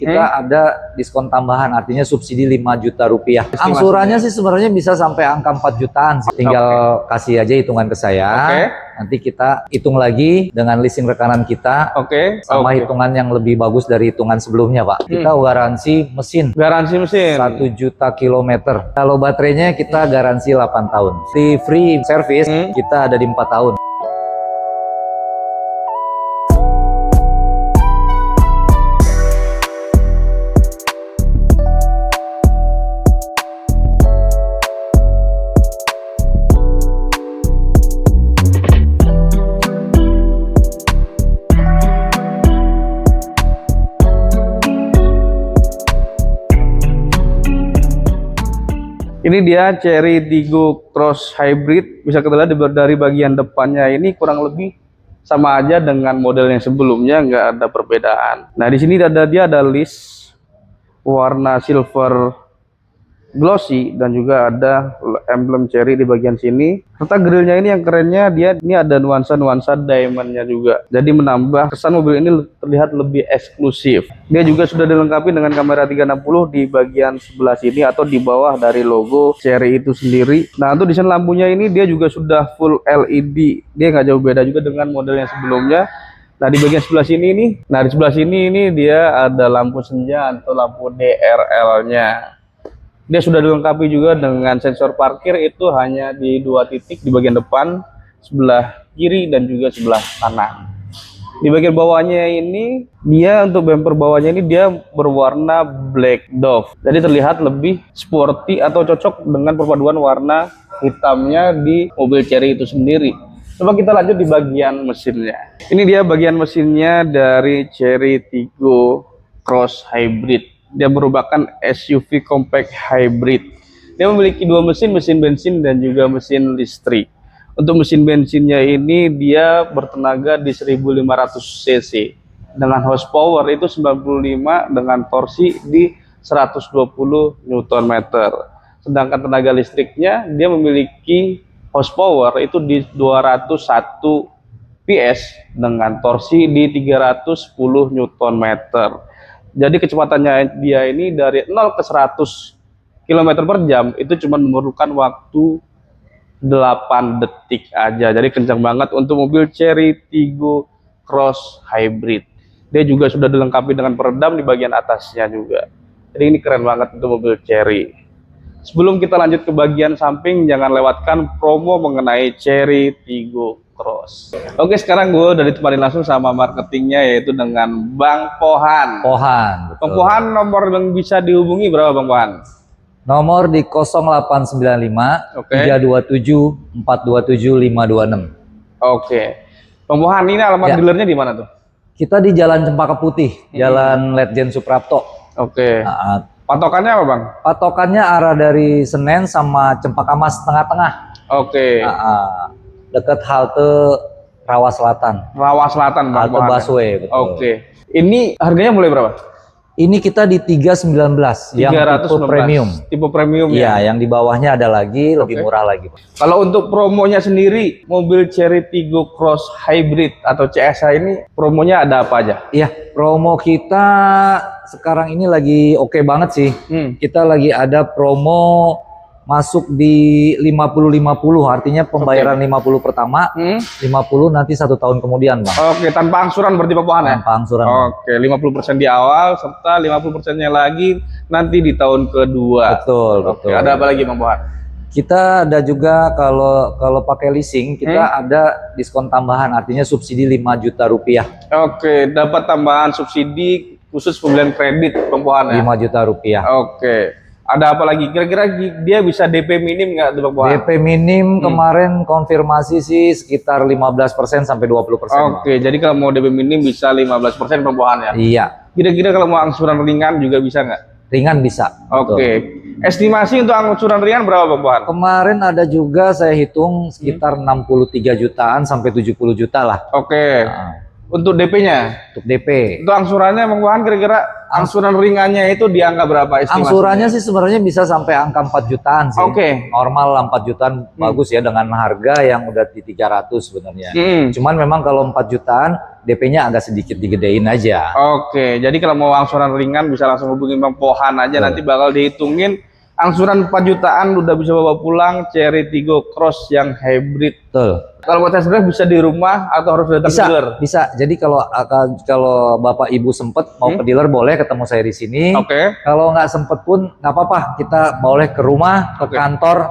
kita ada diskon tambahan, artinya subsidi 5 juta rupiah. Angsurannya sih sebenarnya bisa sampai angka 4 jutaan sih. Tinggal kasih aja hitungan ke saya. Nanti kita hitung lagi dengan leasing rekanan kita. Sama hitungan yang lebih bagus dari hitungan sebelumnya, Pak. Kita garansi mesin. Garansi mesin 1 juta kilometer. Kalau baterainya kita garansi 8 tahun. Di free service kita ada di 4 tahun. Ini dia Chery Tiggo Cross Hybrid. Bisa kita lihat dari bagian depannya ini kurang lebih sama aja dengan model yang sebelumnya, nggak ada perbedaan. Nah, di sini dia ada list warna silver glossy dan juga ada emblem Chery di bagian sini. Serta grillnya ini yang kerennya, ini ada nuansa-nuansa diamondnya juga. Jadi menambah kesan mobil ini terlihat lebih eksklusif. Dia juga sudah dilengkapi dengan kamera 360 di bagian sebelah sini atau di bawah dari logo Chery itu sendiri. Nah, untuk desain lampunya ini dia juga sudah full LED. Dia nggak jauh beda juga dengan model yang sebelumnya. Nah, di bagian sebelah sini ini dia ada lampu senja atau lampu DRL-nya. Dia sudah dilengkapi juga dengan sensor parkir, itu hanya di 2 titik di bagian depan, sebelah kiri dan juga sebelah kanan. Di bagian bawahnya ini, untuk bumper bawahnya ini dia berwarna black dove. Jadi terlihat lebih sporty atau cocok dengan perpaduan warna hitamnya di mobil Chery itu sendiri. Coba kita lanjut di bagian mesinnya. Ini dia bagian mesinnya dari Chery Tiggo Cross Hybrid. Dia merupakan SUV compact hybrid. Dia memiliki 2 mesin bensin dan juga mesin listrik. Untuk mesin bensinnya ini dia bertenaga di 1500 cc dengan horsepower itu 95 dengan torsi di 120 Nm. Sedangkan tenaga listriknya dia memiliki horsepower itu di 201 PS dengan torsi di 310 Nm. Jadi kecepatannya dia ini dari 0 ke 100 km per jam itu cuma memerlukan waktu 8 detik aja. Jadi kencang banget untuk mobil Chery Tiggo Cross Hybrid. Dia juga sudah dilengkapi dengan peredam di bagian atasnya juga. Jadi ini keren banget untuk mobil Chery. Sebelum kita lanjut ke bagian samping, jangan lewatkan promo mengenai Chery Tiggo Cross. Oke, sekarang gue udah ditemani langsung sama marketingnya, yaitu dengan Bang Pohan. Betul. Bang Pohan, nomor yang bisa dihubungi berapa Bang Pohan? Nomor di 0895 327 427 526. Oke. Bang Pohan, ini alamat dealernya di mana tuh? Kita di Jalan Cempaka Putih, Jalan Letjen Suprapto. Oke. Patokannya apa Bang? Patokannya arah dari Senen sama Cempaka Mas tengah-tengah. Oke. Dekat halte Rawa Selatan. Rawa Selatan Bang. Halte busway. Oke. Ini harganya mulai berapa? Ini kita di 319 yang tipe premium. Tipe premium ya. Iya, yang di bawahnya ada lagi lebih murah lagi. Kalau untuk promonya sendiri, mobil Chery Tiggo Cross Hybrid atau CSH ini promonya ada apa aja? Iya, promo kita sekarang ini lagi oke banget sih. Kita lagi ada promo masuk di 50-50, artinya pembayaran 50 pertama, 50 nanti 1 tahun kemudian Bang. Oke, tanpa angsuran berarti Bang Pohan ya? Tanpa angsuran. Oke, 50% di awal, serta 50%-nya lagi nanti di tahun kedua. Betul. Ada apa lagi Bang Pohan? Kita ada juga kalau pakai leasing, kita ada diskon tambahan, artinya subsidi 5 juta rupiah. Oke, dapat tambahan subsidi khusus pembelian kredit Bang Pohan ya? 5 juta rupiah. Oke. Ada apa lagi? Kira-kira dia bisa DP minim nggak tuh Bang Pohan? DP minim kemarin konfirmasi sih sekitar 15% sampai 20%. Oke, jadi kalau mau DP minim bisa 15% Bang Pohan ya? Iya. Kira-kira kalau mau angsuran ringan juga bisa nggak? Ringan bisa. Oke. Estimasi untuk angsuran ringan berapa Bang Pohan? Kemarin ada juga saya hitung sekitar 63 jutaan sampai 70 juta lah. Oke. Untuk DP-nya, untuk DP. untuk angsurannya Bang Pohan kira-kira angsuran ringannya itu di angka berapa estimasinya? Angsurannya sih sebenarnya bisa sampai angka 4 jutaan sih. Oke. Normal 4 jutaan bagus ya dengan harga yang udah di 300 sebenarnya. Cuman memang kalau 4 jutaan DP-nya agak sedikit digedein aja. Oke, jadi kalau mau angsuran ringan bisa langsung hubungi Bang Pohan aja, nanti bakal dihitungin angsuran 4 jutaan udah bisa bawa pulang Cherry Tiggo Cross yang hybrid. Betul. Kalau mau test drive bisa di rumah atau harus datang ke dealer? Bisa. Jadi kalau Bapak Ibu sempet mau ke dealer boleh ketemu saya di sini. Oke. Kalau nggak sempet pun nggak apa-apa, kita boleh ke rumah, ke kantor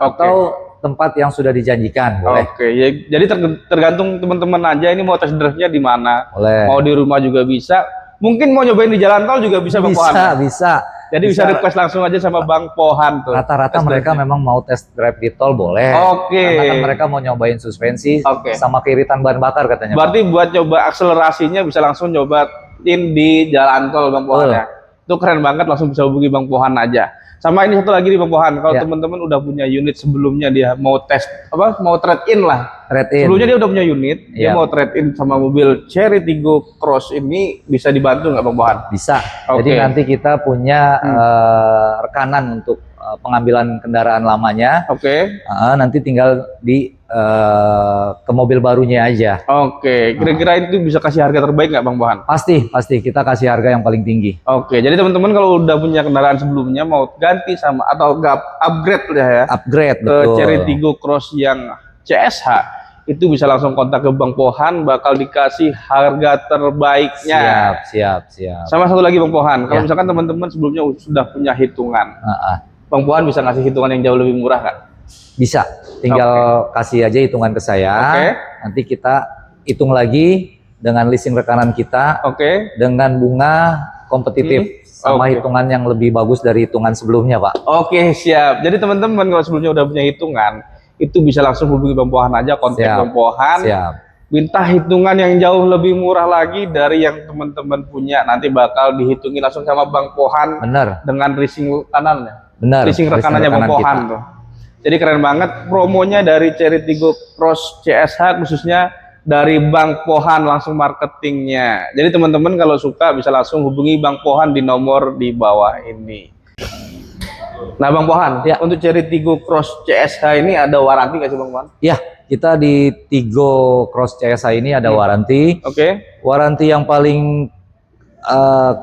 atau tempat yang sudah dijanjikan, boleh. Oke, ya, jadi tergantung teman-teman aja ini mau test drive-nya di mana. Boleh. Mau di rumah juga bisa. Mungkin mau nyobain di jalan tol juga bisa Bang Pohan. Bisa. Jadi bisa request langsung aja sama Bang Pohan tuh. Rata-rata mereka memang mau test drive di tol boleh. Oke. Karena kan mereka mau nyobain suspensi sama keiritan bahan bakar katanya. Berarti buat coba akselerasinya bisa langsung nyobain di jalan tol Bang Pohan ya. Itu keren banget, langsung bisa hubungi Bang Pohan aja. Sama ini satu lagi nih Bang Pohan, kalau teman-teman udah punya unit sebelumnya dia mau tes mau trade in lah. Sebelumnya dia udah punya unit, dia mau trade in sama mobil Cherry Tiggo Cross ini, bisa dibantu nggak Bang Pohan? Bisa. Jadi nanti kita punya rekanan untuk pengambilan kendaraan lamanya. Nanti tinggal ke mobil barunya aja. Kira-kira itu bisa kasih harga terbaik nggak Bang Pohan? Pasti kita kasih harga yang paling tinggi. Jadi teman-teman kalau udah punya kendaraan sebelumnya mau ganti sama atau upgrade ya, upgrade ke Cherry Tiggo Cross yang CSH, itu bisa langsung kontak ke Bang Pohan, bakal dikasih harga terbaiknya. Siap. Sama satu lagi Bang Pohan, kalau misalkan teman-teman sebelumnya sudah punya hitungan, Bang Pohan bisa ngasih hitungan yang jauh lebih murah kan? Bisa, tinggal kasih aja hitungan ke saya. Nanti kita hitung lagi dengan leasing rekanan kita, dengan bunga kompetitif, sama hitungan yang lebih bagus dari hitungan sebelumnya, Pak. Siap. Jadi teman-teman kalau sebelumnya udah punya hitungan, itu bisa langsung hubungi Bang Pohan aja, kontak Bang Pohan. Minta hitungan yang jauh lebih murah lagi dari yang teman-teman punya, nanti bakal dihitungin langsung sama Bang Pohan. Dengan leasing rekanannya. Leasing rekanannya Bang Pohan tuh. Jadi keren banget promonya dari Cherry Tiggo Cross CSH, khususnya dari Bang Pohan langsung marketingnya. Jadi teman-teman kalau suka bisa langsung hubungi Bang Pohan di nomor di bawah ini. Nah Bang Pohan, untuk Cherry Tiggo Cross CSH ini ada waranti nggak sih Bang Pohan? Ya, kita di Tiggo Cross CSH ini ada waranti. Waranti yang paling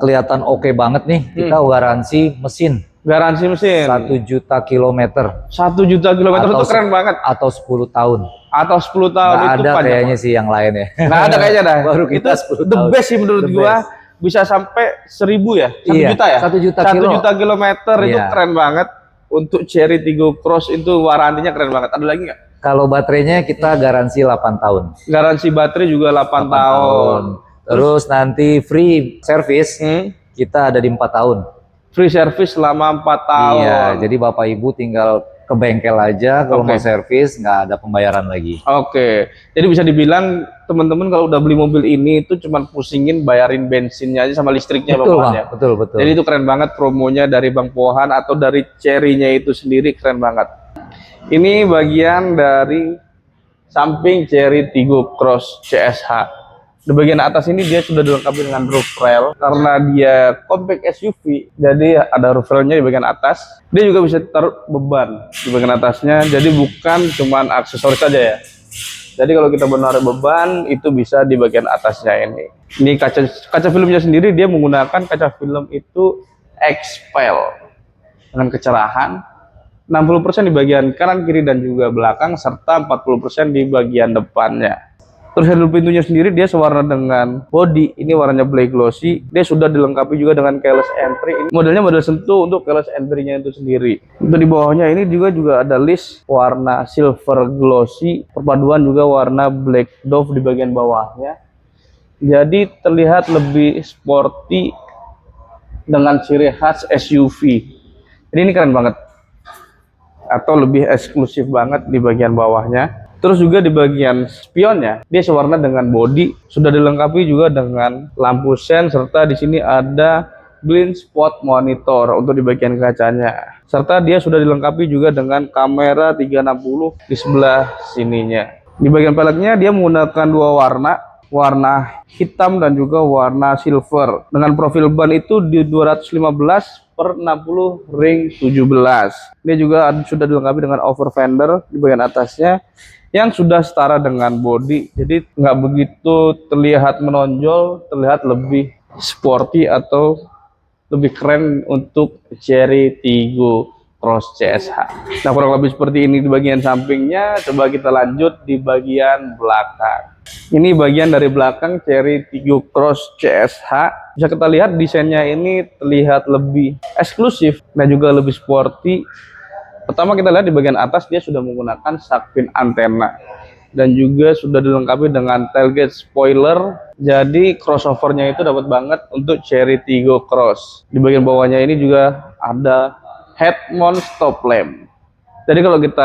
kelihatan oke banget nih, kita garansi mesin. Garansi mesin 1 juta kilometer. 1 juta kilometer itu keren banget. Atau 10 tahun. Atau 10 tahun itu ada panjang kayaknya sih yang lain ya. Nggak ada kayaknya dah. Baru kita itu 10 tahun. The best sih menurut gua. Bisa sampai 1000 ya? 1 juta ya? 1 juta 1 juta kilometer itu keren banget. Untuk Cherry Tiggo Cross itu warantinya keren banget. Ada lagi nggak? Kalau baterainya kita garansi 8 tahun. Garansi baterai juga 8 tahun. Terus nanti free service kita ada di 4 tahun. Free service selama 4 tahun. Iya, jadi Bapak Ibu tinggal ke bengkel aja kalau mau servis, nggak ada pembayaran lagi. Jadi bisa dibilang teman-teman kalau udah beli mobil ini itu cuma pusingin bayarin bensinnya aja sama listriknya. Betul Bang, ya? Betul. Jadi itu keren banget promonya dari Bang Pohan atau dari Cherry-nya itu sendiri, keren banget. Ini bagian dari samping Cherry Tiggo Cross CSH. Di bagian atas ini dia sudah dilengkapi dengan roof rail karena dia compact SUV, jadi ada roof railnya di bagian atas. Dia juga bisa taruh beban di bagian atasnya, jadi bukan cuman aksesoris saja ya. Jadi kalau kita menaruh beban itu bisa di bagian atasnya ini. Ini kaca filmnya sendiri dia menggunakan kaca film itu X-Pel dengan kecerahan 60% di bagian kanan, kiri dan juga belakang, serta 40% di bagian depannya. Terus handle pintunya sendiri dia sewarna dengan body, ini warnanya black glossy. Dia sudah dilengkapi juga dengan keyless entry. Ini modelnya model sentuh untuk keyless entry-nya itu sendiri. Untuk di bawahnya ini juga ada list warna silver glossy, perpaduan juga warna black dove di bagian bawahnya. Jadi terlihat lebih sporty dengan ciri khas SUV. Jadi ini keren banget. Atau lebih eksklusif banget di bagian bawahnya. Terus juga di bagian spionnya dia sewarna dengan body, sudah dilengkapi juga dengan lampu sen, serta di sini ada blind spot monitor untuk di bagian kacanya. Serta dia sudah dilengkapi juga dengan kamera 360 di sebelah sininya. Di bagian peleknya dia menggunakan dua warna warna hitam dan juga warna silver. Dengan profil ban itu di 215/60 ring 17. Ini juga sudah dilengkapi dengan over fender di bagian atasnya yang sudah setara dengan bodi. Jadi nggak begitu terlihat menonjol, terlihat lebih sporty atau lebih keren untuk Chery Tiggo Cross CSH. Nah, kurang lebih seperti ini di bagian sampingnya. Coba kita lanjut di bagian belakang. Ini bagian dari belakang Chery Tiggo Cross CSH. Bisa kita lihat desainnya ini terlihat lebih eksklusif dan juga lebih sporty. Pertama kita lihat di bagian atas dia sudah menggunakan shark fin antena dan juga sudah dilengkapi dengan tailgate spoiler. Jadi crossovernya itu dapat banget untuk Chery Tiggo Cross. Di bagian bawahnya ini juga ada head mount stop lamp. Jadi kalau kita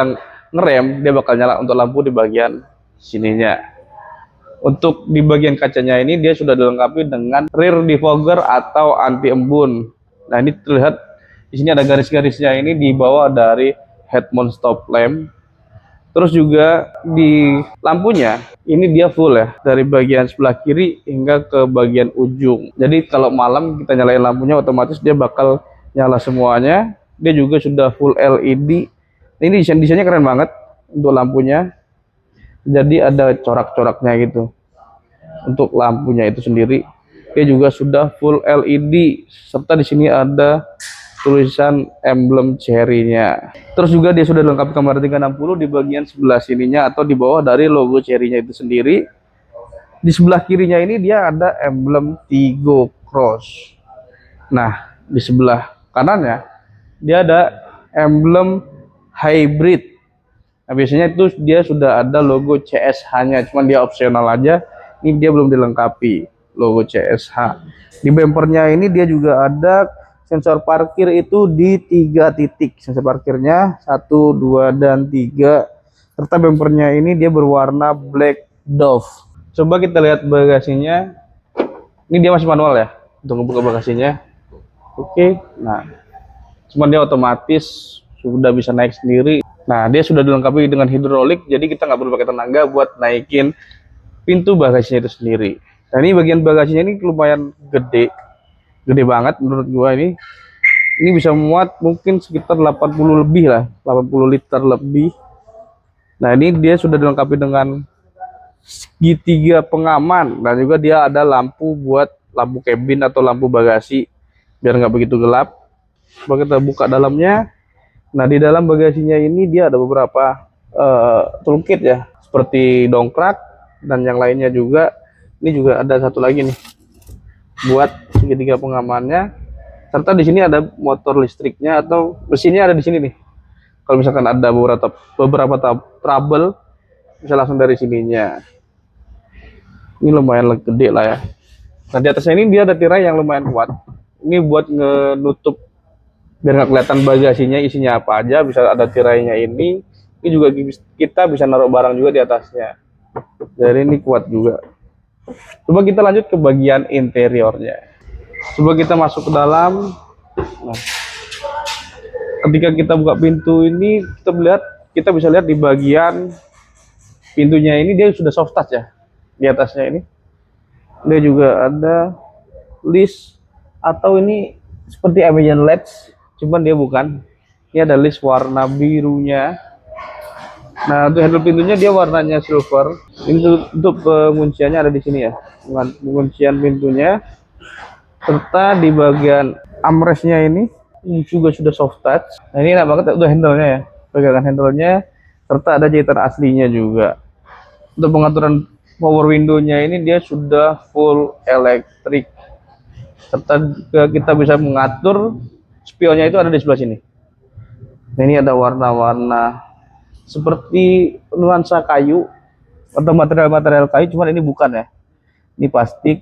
ngerem dia bakal nyala untuk lampu di bagian sininya. Untuk di bagian kacanya ini dia sudah dilengkapi dengan rear defogger atau anti embun. Nah, ini terlihat di sini ada garis-garisnya, ini di bawah dari head mount stop lamp. Terus juga di lampunya ini dia full ya, dari bagian sebelah kiri hingga ke bagian ujung. Jadi kalau malam kita nyalain lampunya otomatis dia bakal nyala semuanya. Dia juga sudah full LED. Ini desainnya keren banget untuk lampunya. Jadi ada corak-coraknya gitu. Untuk lampunya itu sendiri, dia juga sudah full LED. Serta di sini ada tulisan emblem Chery-nya. Terus juga dia sudah dilengkapi kamera 360 di bagian sebelah sininya atau di bawah dari logo Chery-nya itu sendiri. Di sebelah kirinya ini dia ada emblem Tiggo Cross. Nah, di sebelah kanannya dia ada emblem hybrid. Nah, biasanya itu dia sudah ada logo CSH-nya, cuman dia opsional aja. Ini dia belum dilengkapi logo CSH. Di bempernya ini dia juga ada sensor parkir itu di 3 titik. Sensor parkirnya 1, 2, dan 3. Serta bempernya ini dia berwarna black dove. Coba kita lihat bagasinya. Ini dia masih manual ya untuk membuka bagasinya. Oke, nah cuman dia otomatis sudah bisa naik sendiri. Nah, dia sudah dilengkapi dengan hidrolik, jadi kita nggak perlu pakai tenaga buat naikin pintu bagasinya itu sendiri. Nah, ini bagian bagasinya ini lumayan gede banget menurut gua ini. Ini bisa muat mungkin sekitar 80 lebih lah, 80 liter lebih. Nah, ini dia sudah dilengkapi dengan segitiga pengaman dan juga dia ada lampu buat lampu cabin atau lampu bagasi biar nggak begitu gelap. Coba kita buka dalamnya. Nah, di dalam bagasinya ini dia ada beberapa toolkit ya, seperti dongkrak dan yang lainnya juga. Ini juga ada satu lagi nih buat segitiga pengamannya. Serta di sini ada motor listriknya atau mesinnya ada di sini nih. Kalau misalkan ada beberapa trouble bisa langsung dari sininya. Ini lumayan gede lah ya. Nah, di atasnya ini dia ada tirai yang lumayan kuat. Ini buat ngenutup biar nggak kelihatan bagasinya isinya apa aja, bisa ada tirainya ini. Ini juga kita bisa naruh barang juga di atasnya. Jadi ini kuat juga. Coba kita lanjut ke bagian interiornya. Coba kita masuk ke dalam. Nah, ketika kita buka pintu ini kita bisa lihat di bagian pintunya ini dia sudah soft touch ya. Di atasnya ini dia juga ada list atau ini seperti Amazon Ledge, cuman dia bukan. Ini ada list warna birunya. Nah, untuk handle pintunya dia warnanya silver. Ini untuk pengunciannya ada di sini ya, penguncian pintunya. Serta di bagian armrestnya ini juga sudah soft touch. Nah, ini enak banget untuk handle-nya ya, pegangan handle-nya. Serta ada jahitan aslinya juga. Untuk pengaturan power window-nya ini dia sudah full elektrik. Serta kita bisa mengatur spionnya itu ada di sebelah sini. Nah, ini ada warna-warna seperti nuansa kayu atau material-material kayu, cuman ini bukan ya. Ini plastik.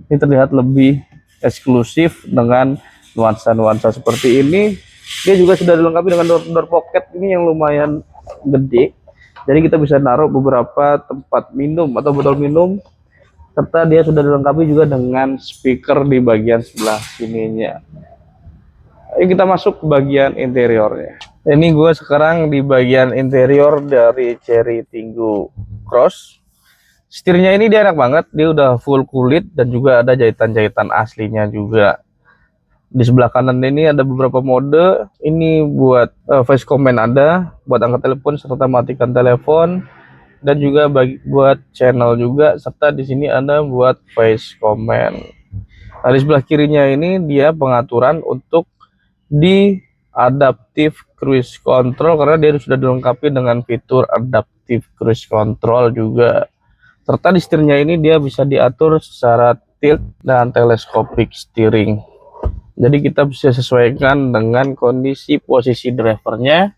Ini terlihat lebih eksklusif dengan nuansa-nuansa seperti ini. Dia juga sudah dilengkapi dengan door pocket ini yang lumayan gede. Jadi kita bisa naruh beberapa tempat minum atau botol minum. Serta dia sudah dilengkapi juga dengan speaker di bagian sebelah sininya. Ayo kita masuk ke bagian interiornya. Ini gue sekarang di bagian interior dari Chery Tiggo Cross. Setirnya ini dia enak banget, dia udah full kulit dan juga ada jahitan-jahitan aslinya juga. Di sebelah kanan ini ada beberapa mode. Ini buat voice command ada, buat angkat telepon serta matikan telepon, dan juga buat channel juga, serta di sini ada buat voice command. Nah, di sebelah kirinya ini dia pengaturan untuk di adaptive cruise control, karena dia sudah dilengkapi dengan fitur adaptive cruise control juga. Serta di setirnya ini dia bisa diatur secara tilt dan telescopic steering. Jadi kita bisa sesuaikan dengan kondisi posisi drivernya.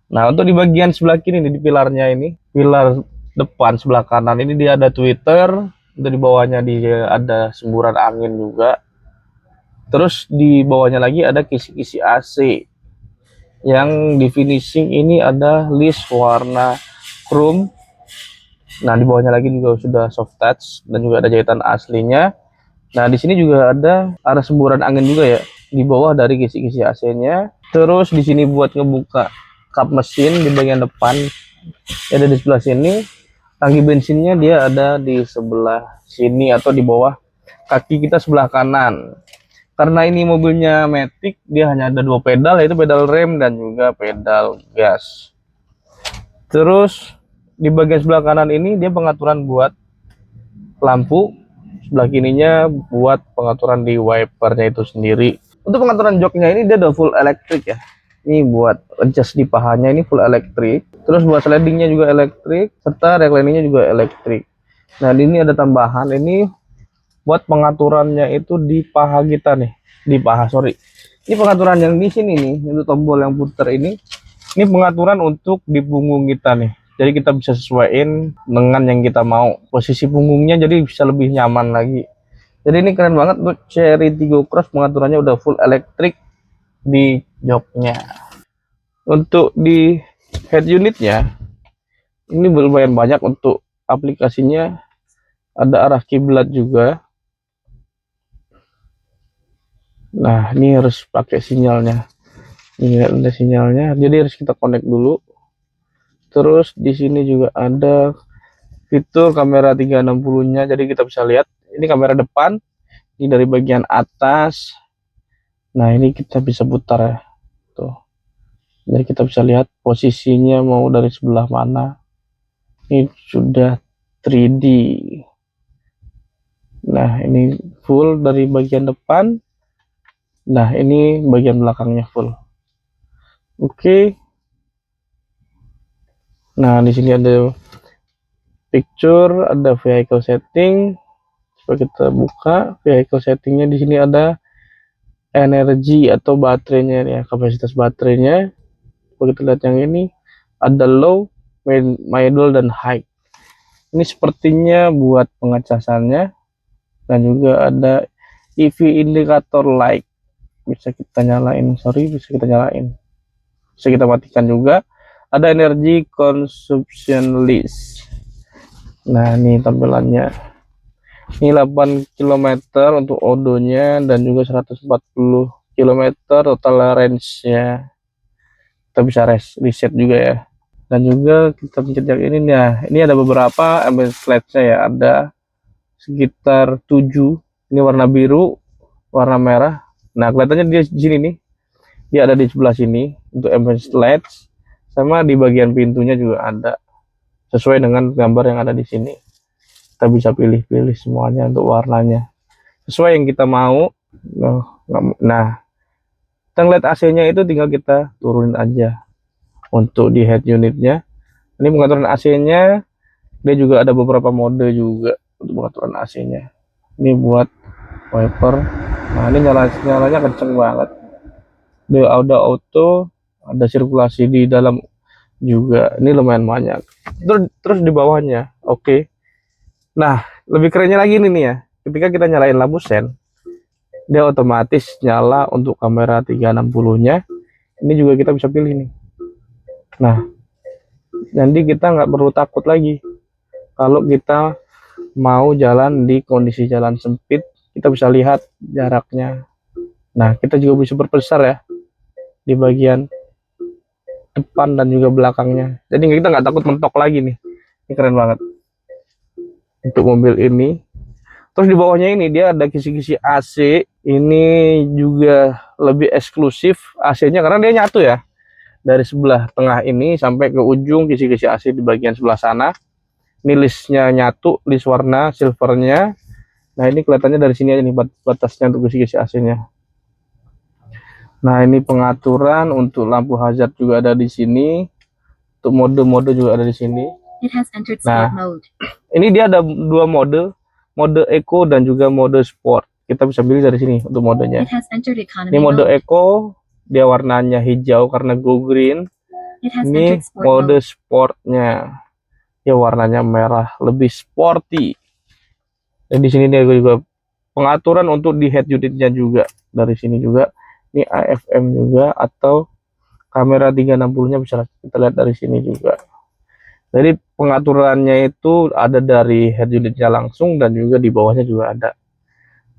Nah, untuk di bagian sebelah kiri nih, di pilarnya ini, pilar depan sebelah kanan ini dia ada tweeter. Untuk di bawahnya dia ada semburan angin juga. Terus di bawahnya lagi ada kisi-kisi AC. Yang di finishing ini ada list warna chrome. Nah, di bawahnya lagi juga sudah soft touch dan juga ada jahitan aslinya. Nah, di sini juga ada semburan angin juga ya di bawah dari kisi-kisi AC-nya. Terus di sini buat ngebuka kap mesin di bagian depan ada di sebelah sini. Tangki bensinnya dia ada di sebelah sini atau di bawah kaki kita sebelah kanan. Karena ini mobilnya Matic, dia hanya ada 2 pedal, yaitu pedal rem dan juga pedal gas. Terus di bagian sebelah kanan ini dia pengaturan buat lampu, sebelah kirinya buat pengaturan di wipernya itu sendiri. Untuk pengaturan joknya ini dia udah full elektrik ya. Ini buat adjust di pahanya ini full elektrik. Terus buat slidingnya juga elektrik, serta recliningnya juga elektrik. Nah, ini ada tambahan ini buat pengaturannya itu di paha kita nih, di paha sorry. Ini pengaturan yang di sini nih, untuk tombol yang putar ini pengaturan untuk di punggung kita nih. Jadi kita bisa sesuaiin dengan yang kita mau. Posisi punggungnya jadi bisa lebih nyaman lagi. Jadi ini keren banget untuk Chery Tiggo Cross, pengaturannya udah full elektrik di joknya. Untuk di head unitnya ini lumayan banyak untuk aplikasinya. Ada arah kiblat juga. Nah, ini harus pakai sinyalnya. Ini ada sinyalnya, jadi harus kita connect dulu. Terus di sini juga ada fitur kamera 360-nya, jadi kita bisa lihat ini kamera depan, ini dari bagian atas. Nah, ini kita bisa putar ya. Tuh. Jadi kita bisa lihat posisinya mau dari sebelah mana. Ini sudah 3D. Nah, ini full dari bagian depan. Nah, ini bagian belakangnya full. Oke. Nah, di sini ada picture, ada vehicle setting. Coba kita buka vehicle settingnya. Di sini ada energi atau baterainya ya, kapasitas baterainya. Coba kita lihat yang ini, ada low, middle, dan high. Ini sepertinya buat pengecasannya, dan juga ada EV indicator light. Bisa kita nyalain, bisa kita nyalain. Bisa kita matikan juga. Ada energy consumption list. Nah, ini tampilannya. Ini 8 km untuk odonya dan juga 140 km total range-nya. Kita bisa reset juga ya. Dan juga kita pencet yang ini. Nah, ini ada beberapa ambient light-nya ya. Ada sekitar 7. Ini warna biru, warna merah. Nah, kelihatannya dia di sini nih. Dia ada di sebelah sini untuk ambient lights. Sama di bagian pintunya juga ada, sesuai dengan gambar yang ada di sini. Kita bisa pilih-pilih semuanya untuk warnanya sesuai yang kita mau. Nah, kita ngeliat AC-nya itu tinggal kita turunin aja. Untuk di head unitnya ini pengaturan AC-nya, dia juga ada beberapa mode juga untuk pengaturan AC-nya. Ini buat wiper. Nah, ini nyalanya kenceng banget. Dia ada auto, ada sirkulasi di dalam juga, ini lumayan banyak. Terus di bawahnya oke. Nah, lebih kerennya lagi nih ya, ketika kita nyalain lampu sen, dia otomatis nyala untuk kamera 360-nya. Ini juga kita bisa pilih nih. Nah, jadi kita nggak perlu takut lagi kalau kita mau jalan di kondisi jalan sempit, kita bisa lihat jaraknya. Nah, kita juga bisa berbesar ya di bagian depan dan juga belakangnya. Jadi kita nggak takut mentok lagi nih. Ini keren banget. untuk mobil ini. Terus di bawahnya ini dia ada kisi-kisi AC. Ini juga lebih eksklusif AC-nya karena dia nyatu ya. Dari sebelah tengah ini sampai ke ujung kisi-kisi AC di bagian sebelah sana. Ini listnya nyatu, list warna silvernya. Nah ini kelihatannya dari sini aja nih batasnya untuk kisi-kisi AC-nya. Nah ini pengaturan untuk lampu hazard juga ada di sini. Untuk mode-mode juga ada di sini. Nah ini dia ada dua mode Eco dan juga mode Sport. Kita bisa pilih dari sini untuk modenya. Ini mode Eco, dia warnanya hijau karena go green. Ini mode Sportnya, ya warnanya merah, lebih sporty. Dan di sini dia juga pengaturan untuk di head unitnya juga dari sini juga. Ini AFM juga atau kamera 360-nya bisa kita lihat dari sini juga. Jadi pengaturannya itu ada dari head unitnya langsung dan juga di bawahnya juga ada.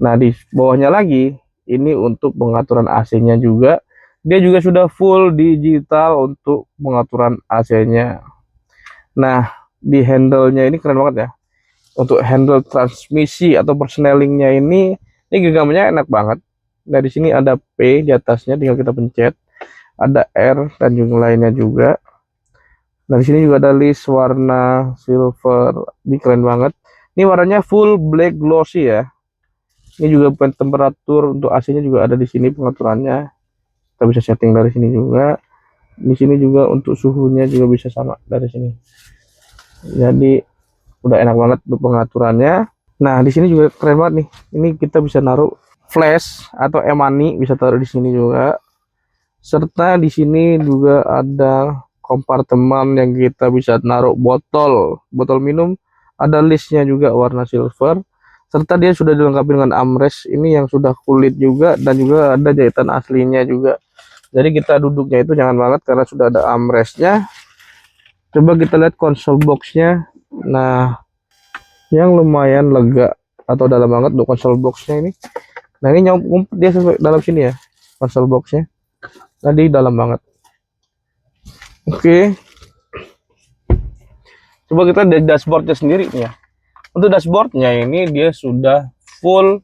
Nah di bawahnya lagi ini untuk pengaturan AC-nya juga. Dia juga sudah full digital untuk pengaturan AC-nya. Nah di handle-nya ini keren banget ya. Untuk handle transmisi atau persnelingnya ini genggamnya enak banget. Nah di sini ada P di atasnya, tinggal kita pencet. Ada R dan juga lainnya juga. Nah di sini juga ada list warna silver, ini keren banget. Ini warnanya full black glossy ya. Ini juga temperatur untuk AC-nya juga ada di sini pengaturannya. Kita bisa setting dari sini juga. Di sini juga untuk suhunya juga bisa sama dari sini. Jadi udah enak banget untuk pengaturannya. Nah di sini juga keren banget nih. Ini kita bisa naruh flash atau e-money, bisa taruh di sini juga. Serta di sini juga ada kompartemen yang kita bisa naruh botol minum. Ada listnya juga warna silver, serta dia sudah dilengkapi dengan armrest ini yang sudah kulit juga, dan juga ada jahitan aslinya juga. Jadi kita duduknya itu nyaman banget karena sudah ada armrestnya. Coba kita lihat konsol boxnya. Nah yang lumayan lega atau dalam banget untuk konsol boxnya ini. Nah ini ngumpet dia sampai dalam sini ya konsol boxnya. Tadi dalam banget. Oke. Coba kita lihat dashboardnya sendiri nih ya. Untuk dashboardnya ini dia sudah full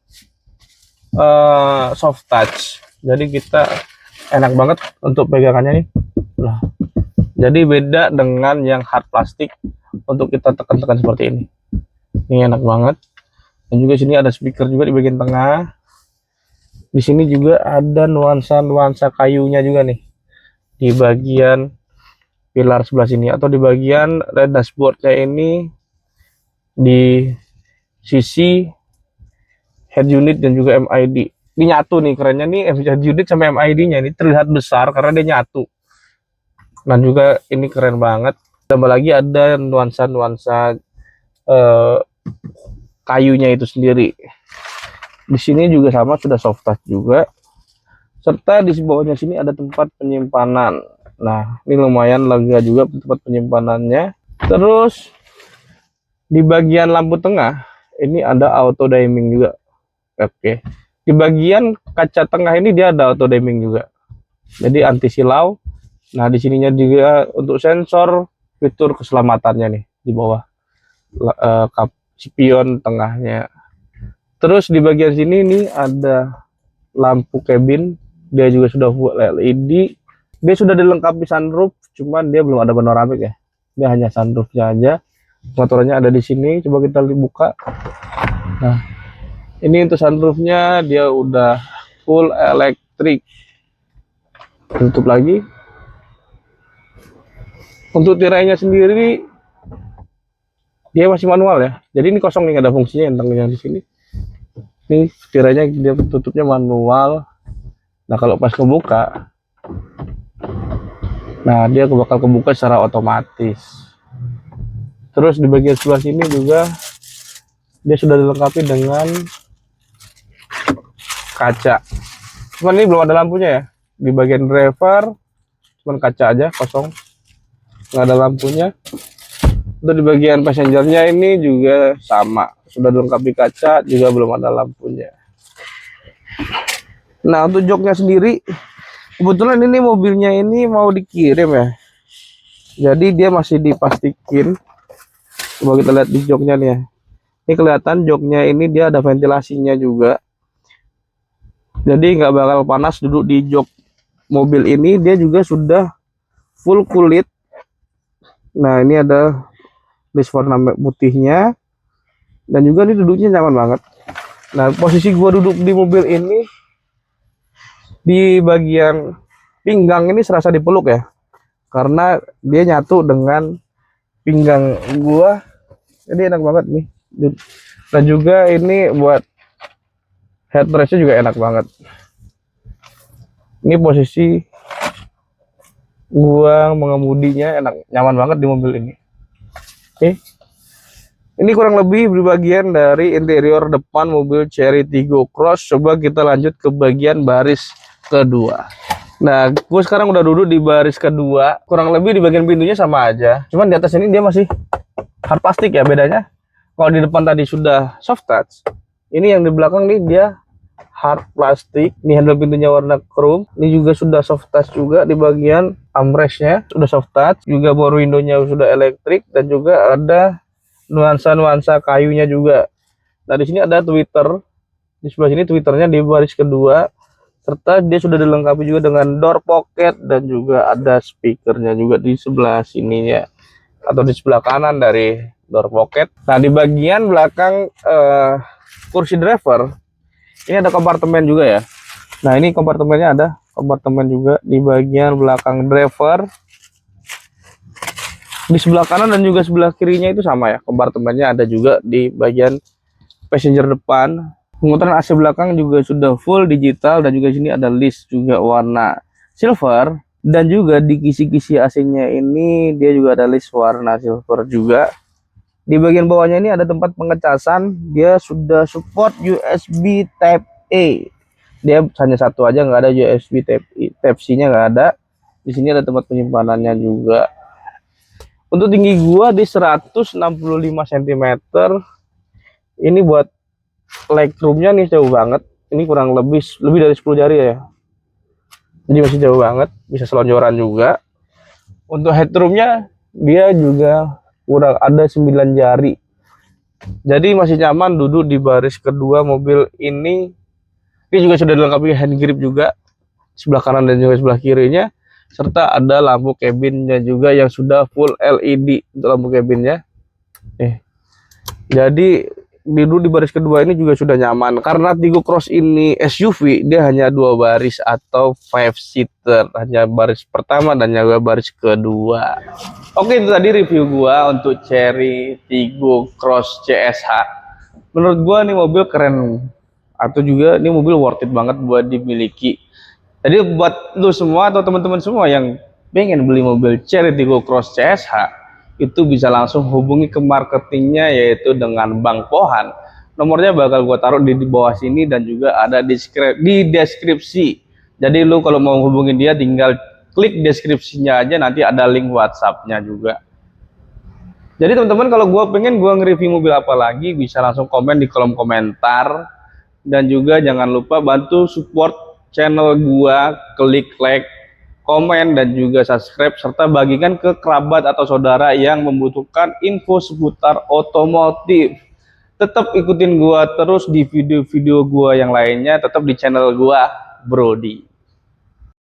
soft touch. Jadi kita enak banget untuk pegangannya nih. Nah, jadi beda dengan yang hard plastik untuk kita tekan-tekan seperti ini. Ini enak banget. Dan juga sini ada speaker juga di bagian tengah. Di sini juga ada nuansa kayunya juga nih di bagian pilar sebelah sini, atau di bagian dashboardnya ini di sisi head unit dan juga MID. Ini nyatu nih, kerennya nih head unit sama MID-nya ini terlihat besar karena dia nyatu. Dan juga ini keren banget. Tambah lagi ada nuansa kayunya itu sendiri. Di sini juga sama, sudah soft touch juga. Serta di bawahnya sini ada tempat penyimpanan. Nah, ini lumayan lega juga tempat penyimpanannya. Terus di bagian lampu tengah ini ada auto dimming juga. Oke. Di bagian kaca tengah ini dia ada auto dimming juga. Jadi anti silau. Nah, di sininya juga untuk sensor fitur keselamatannya nih di bawah spion tengahnya. Terus di bagian sini nih ada lampu cabin, dia juga sudah full LED. Dia sudah dilengkapi sunroof, cuman dia belum ada panoramik ya. Dia hanya sunroofnya aja. Pengaturannya ada di sini. Coba kita buka. Nah, ini untuk sunroofnya dia udah full elektrik. Tutup lagi. Untuk tirainya sendiri dia masih manual ya. Jadi ini kosong nih, nggak ada fungsinya yang di sini. Ini tirainya dia tutupnya manual. Nah kalau pas kebuka, nah dia bakal kebuka secara otomatis. Terus di bagian sebelah sini juga dia sudah dilengkapi dengan kaca. Cuman ini belum ada lampunya ya. Di bagian driver cuman kaca aja kosong, nggak ada lampunya. Untuk di bagian passengernya ini juga sama, sudah dilengkapi kaca, juga belum ada lampunya. Nah untuk joknya sendiri, kebetulan ini mobilnya ini mau dikirim ya, jadi dia masih diplastikin. Coba kita lihat di joknya nih ya, Ini kelihatan joknya ini dia ada ventilasinya juga. Jadi nggak bakal panas duduk di jok mobil ini. Dia juga sudah full kulit. Nah, ini ada list warna putihnya. Dan juga ini duduknya nyaman banget. Nah, posisi gua duduk di mobil ini di bagian pinggang ini serasa dipeluk ya. Karena dia nyatu dengan pinggang gua. Jadi enak banget nih. Dan juga ini buat headrestnya juga enak banget. Ini posisi gua mengemudinya enak, nyaman banget di mobil ini. Oke. Ini kurang lebih di bagian dari interior depan mobil Chery Tiggo Cross. Coba kita lanjut ke bagian baris kedua. Nah, gue sekarang udah duduk di baris kedua. Kurang lebih di bagian pintunya sama aja. Cuman di atas ini dia masih hard plastik ya bedanya. Kalau di depan tadi sudah soft touch. Ini yang di belakang nih dia hard plastik. Ini handle pintunya warna chrome. Ini juga sudah soft touch juga di bagian armrestnya sudah soft touch. Juga power window-nya sudah elektrik dan juga ada nuansa-nuansa kayunya juga. Nah, di sini ada Twitter. Di sebelah sini Twitternya di baris kedua. Serta dia sudah dilengkapi juga dengan door pocket dan juga ada speakernya juga di sebelah sininya atau di sebelah kanan dari door pocket. Nah, di bagian belakang kursi driver ini ada kompartemen juga ya. Nah, ini kompartemennya ada kompartemen juga di bagian belakang driver. Di sebelah kanan dan juga sebelah kirinya itu sama ya, kompartemennya ada juga di bagian passenger depan. Pemutaran AC belakang juga sudah full digital dan juga sini ada list juga warna silver dan juga di kisi-kisi AC-nya ini dia juga ada list warna silver juga. Di bagian bawahnya ini ada tempat pengecasan, dia sudah support USB Type A. Dia hanya satu aja, nggak ada USB Type C-nya nggak ada. Di sini ada tempat penyimpanannya juga. Untuk tinggi gua di 165 cm. Ini buat legroomnya nih jauh banget. Ini kurang lebih dari 10 jari ya. Jadi masih jauh banget, bisa selonjoran juga. Untuk headroomnya dia juga kurang ada 9 jari. Jadi masih nyaman duduk di baris kedua mobil ini. Ini juga sudah dilengkapi hand grip juga sebelah kanan dan juga sebelah kirinya. Serta ada lampu cabinnya juga yang sudah full LED untuk lampu cabinnya. Jadi duduk di baris kedua ini juga sudah nyaman. Karena Tiggo Cross ini SUV, dia hanya 2 baris atau 5 seater. Hanya baris pertama dan juga baris kedua. Oke, itu tadi review gua untuk Chery Tiggo Cross CSH. Menurut gua nih mobil keren. Atau juga ini mobil worth it banget buat dimiliki. Jadi buat lu semua atau teman-teman semua yang pengen beli mobil Chery Tiggo Cross CSH, itu bisa langsung hubungi ke marketingnya yaitu dengan Bang Pohan. Nomornya bakal gua taruh di bawah sini dan juga ada di deskripsi. Jadi lu kalau mau hubungin dia tinggal klik deskripsinya aja, nanti ada link WhatsApp-nya juga. Jadi teman-teman kalau gua pengen gua nge-review mobil apa lagi bisa langsung komen di kolom komentar. Dan juga jangan lupa bantu support channel gua, klik like, komen dan juga subscribe serta bagikan ke kerabat atau saudara yang membutuhkan info seputar otomotif. Tetap ikutin gua terus di video-video gua yang lainnya, tetap di channel gua Brody.